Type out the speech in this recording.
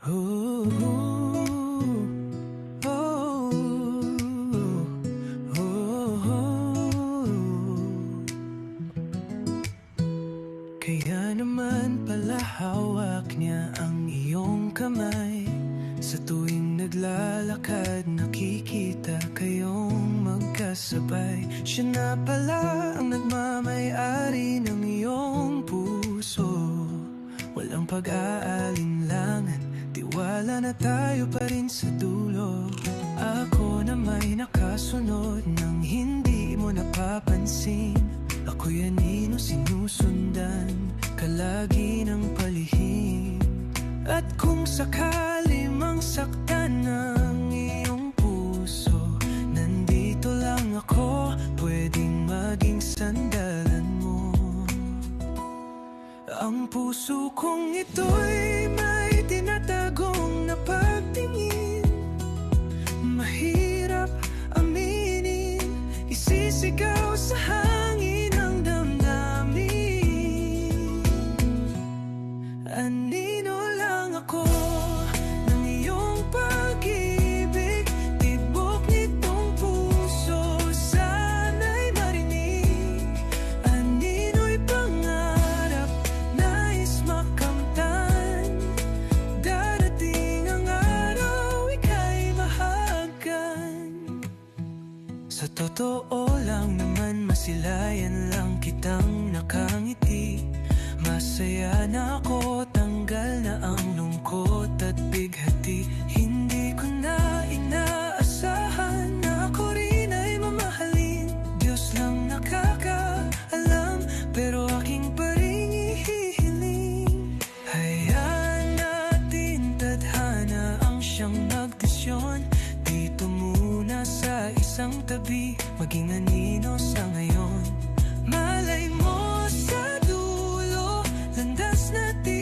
Ooh, oh, Kaya naman pala hawak niya ang iyong kamay. Sa tuwing naglalakad nakikita kayong magkasabay. Siya na pala ang nagmamay-ari ng iyong puso. Walang pag-aalinlangan, tiwala na tayo pa rin sa dulo. Ako na may nakasunod nang hindi mo napapansin. Ako'y anino sinusundan, kalagi ng palihim. At kung sakali mang saktan ng iyong puso, nandito lang ako, pwedeng maging sandalan mo. Ang puso kong ito'y may tinatagong na pagtingin. Mahirap aminin, isisigaw sa hangin ang damdamin. Anino lang ako ng iyong pag-ibig, tibok nitong puso, sana'y marinig. Anino'y pangarap, nais makamtan. Darating ang araw, ika'y mahagan. Sa totoo lang naman, masilayan lang kitang nakangiti. Masaya na ako, tanggal na ang lungkot at bighati. Hindi ko na inaasahan na ako rin ay mamahalin. Diyos lang nakakaalam, pero aking pa rin ihihiling. Hayaan natin tadhana ang siyang magdesisyon. Dito muna sa isang tabi, maging anino sa ngayon. Malay mo sa dulo, landas natin